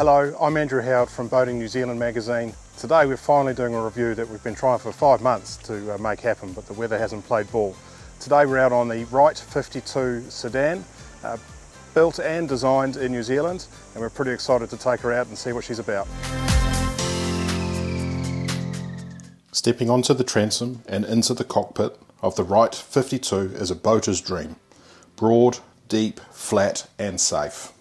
Hello, I'm Andrew Howard from Boating New Zealand magazine. Today we're finally doing a review that we've been trying for 5 months to make happen, but the weather hasn't played ball. Today we're out on the Wright 52 sedan, built and designed in New Zealand, and we're pretty excited to take her out and see what she's about. Stepping onto the transom and into the cockpit of the Wright 52 is a boater's dream. Broad, deep, flat and safe.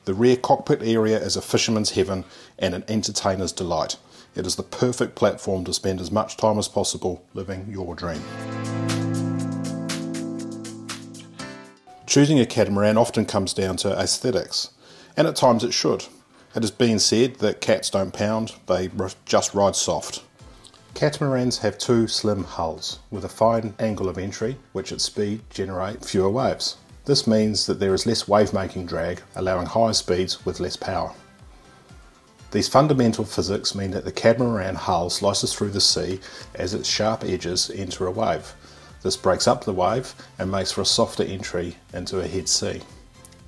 The rear cockpit area is a fisherman's heaven and an entertainer's delight. It is the perfect platform to spend as much time as possible living your dream. Choosing a catamaran often comes down to aesthetics, and at times it should. It has been said that cats don't pound, they just ride soft. Catamarans have two slim hulls with a fine angle of entry, which at speed generate fewer waves. This means that there is less wave-making drag, allowing higher speeds with less power. These fundamental physics mean that the catamaran hull slices through the sea as its sharp edges enter a wave. This breaks up the wave and makes for a softer entry into a head sea.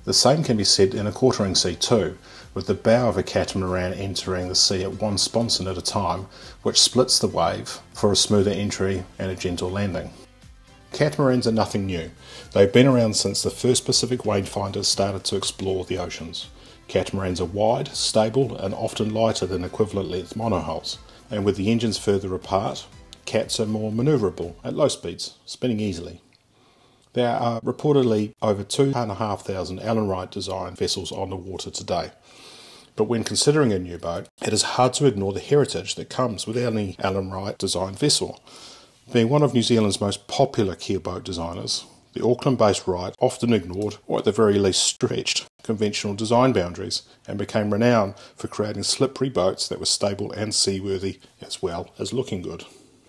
The same can be said in a quartering sea too, with the bow of a catamaran entering the sea at one sponson at a time, which splits the wave for a smoother entry and a gentle landing. Catamarans are nothing new. They've been around since the first Pacific wayfinders started to explore the oceans. Catamarans are wide, stable and often lighter than equivalent length monohulls, and with the engines further apart, cats are more manoeuvrable at low speeds, spinning easily. There are reportedly over 2,500 Allen Wright designed vessels on the water today. But when considering a new boat, it is hard to ignore the heritage that comes with any Allen Wright designed vessel. Being one of New Zealand's most popular keelboat designers, the Auckland-based Wright often ignored, or at the very least stretched, conventional design boundaries and became renowned for creating slippery boats that were stable and seaworthy as well as looking good.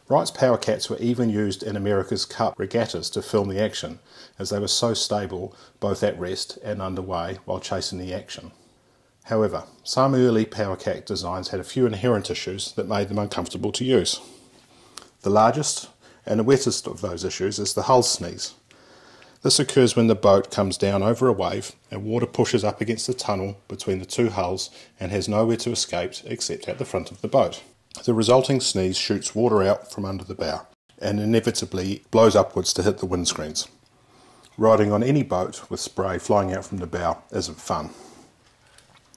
Wright's Powercats were even used in America's Cup regattas to film the action, as they were so stable both at rest and underway while chasing the action. However, some early Powercat designs had a few inherent issues that made them uncomfortable to use. The largest and the wettest of those issues is the hull sneeze. This occurs when the boat comes down over a wave and water pushes up against the tunnel between the two hulls and has nowhere to escape except at the front of the boat. The resulting sneeze shoots water out from under the bow and inevitably blows upwards to hit the windscreens. Riding on any boat with spray flying out from the bow isn't fun.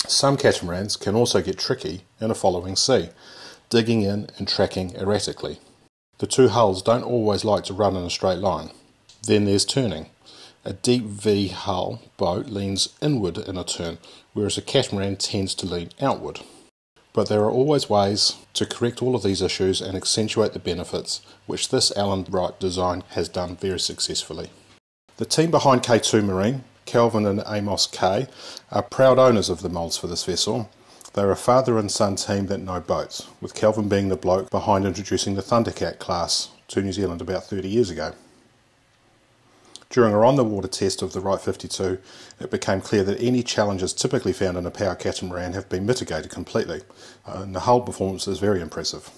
Some catamarans can also get tricky in a following sea, digging in and tracking erratically. The two hulls don't always like to run in a straight line. Then there's turning. A deep V hull boat leans inward in a turn, whereas a catamaran tends to lean outward. But there are always ways to correct all of these issues and accentuate the benefits, which this Allen Wright design has done very successfully. The team behind K2 Marine, Kelvin and Amos K, are proud owners of the moulds for this vessel. They're a father and son team that know boats, with Kelvin being the bloke behind introducing the Thundercat class to New Zealand about 30 years ago. During a on-the-water test of the Wright 52, it became clear that any challenges typically found in a power catamaran have been mitigated completely, and the hull performance is very impressive.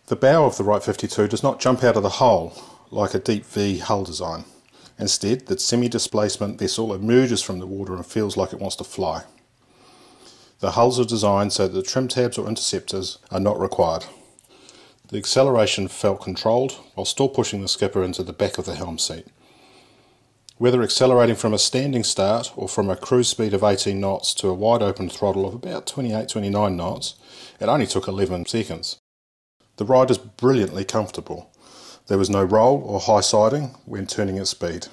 The bow of the Wright 52 does not jump out of the hull like a deep V hull design. Instead, the semi-displacement vessel emerges from the water and feels like it wants to fly. The hulls are designed so that the trim tabs or interceptors are not required. The acceleration felt controlled while still pushing the skipper into the back of the helm seat. Whether accelerating from a standing start or from a cruise speed of 18 knots to a wide open throttle of about 28-29 knots, it only took 11 seconds. The ride is brilliantly comfortable. There was no roll or high siding when turning at speed.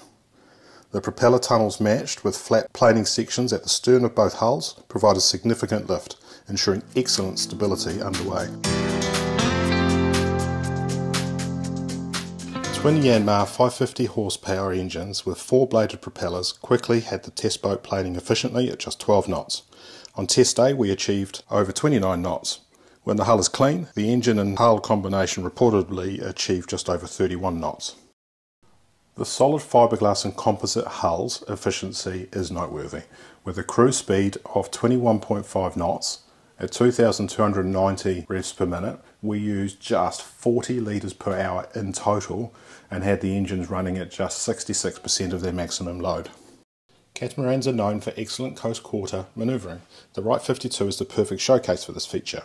The propeller tunnels matched with flat planing sections at the stern of both hulls provided significant lift, ensuring excellent stability underway. Twin Yanmar 550 horsepower engines with 4-bladed propellers quickly had the test boat planing efficiently at just 12 knots. On test day we achieved over 29 knots. When the hull is clean, the engine and hull combination reportedly achieved just over 31 knots. The solid fiberglass and composite hull's efficiency is noteworthy, with a cruise speed of 21.5 knots. At 2,290 revs per minute, we used just 40 litres per hour in total and had the engines running at just 66% of their maximum load. Catamarans are known for excellent coast quarter manoeuvring. The Wright 52 is the perfect showcase for this feature.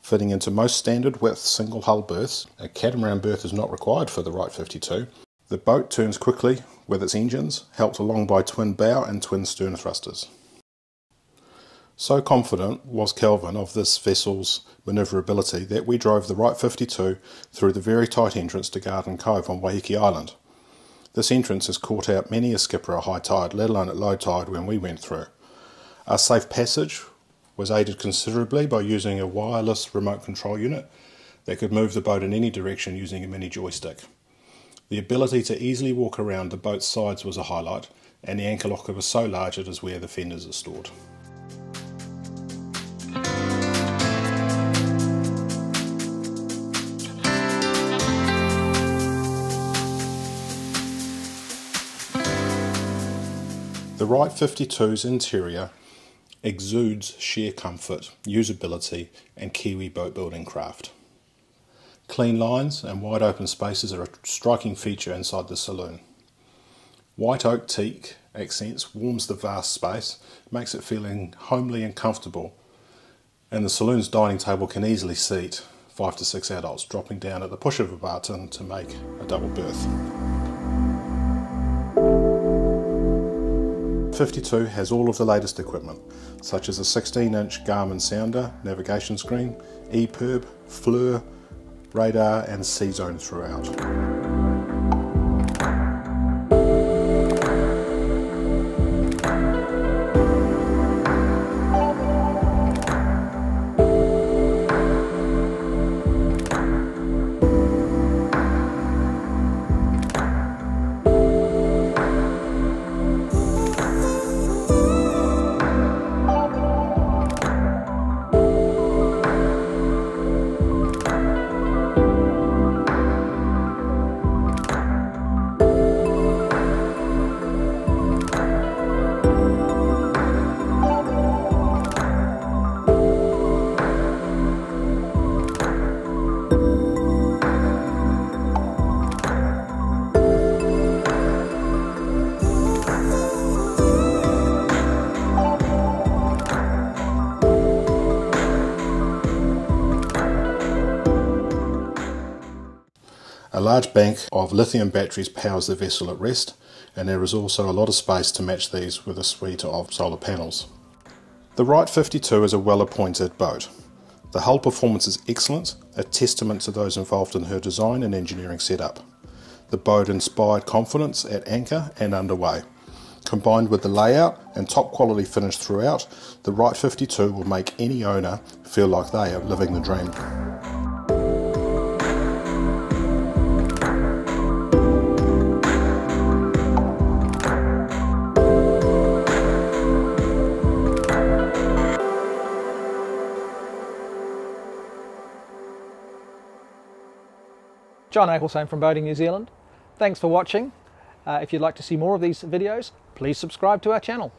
Fitting into most standard width single hull berths, a catamaran berth is not required for the Wright 52. The boat turns quickly with its engines, helped along by twin bow and twin stern thrusters. So confident was Kelvin of this vessel's manoeuvrability that we drove the Wright 52 through the very tight entrance to Garden Cove on Waiheke Island. This entrance has caught out many a skipper at high tide, let alone at low tide when we went through. Our safe passage was aided considerably by using a wireless remote control unit that could move the boat in any direction using a mini joystick. The ability to easily walk around the boat's sides was a highlight, and the anchor locker was so large it is where the fenders are stored. The Wright 52's interior exudes sheer comfort, usability and Kiwi boat building craft. Clean lines and wide open spaces are a striking feature inside the saloon. White oak teak accents warms the vast space, makes it feeling homely and comfortable, and the saloon's dining table can easily seat 5 to 6 adults, dropping down at the push of a button to make a double berth. 52 has all of the latest equipment, such as a 16-inch Garmin sounder, navigation screen, EPIRB, FLIR, radar and C-zone throughout. A large bank of lithium batteries powers the vessel at rest, and there is also a lot of space to match these with a suite of solar panels. The Wright 52 is a well-appointed boat. The hull performance is excellent, a testament to those involved in her design and engineering setup. The boat inspired confidence at anchor and underway. Combined with the layout and top quality finish throughout, the Wright 52 will make any owner feel like they are living the dream. John Ecclestone from Boating New Zealand. Thanks for watching. If you'd like to see more of these videos, please subscribe to our channel.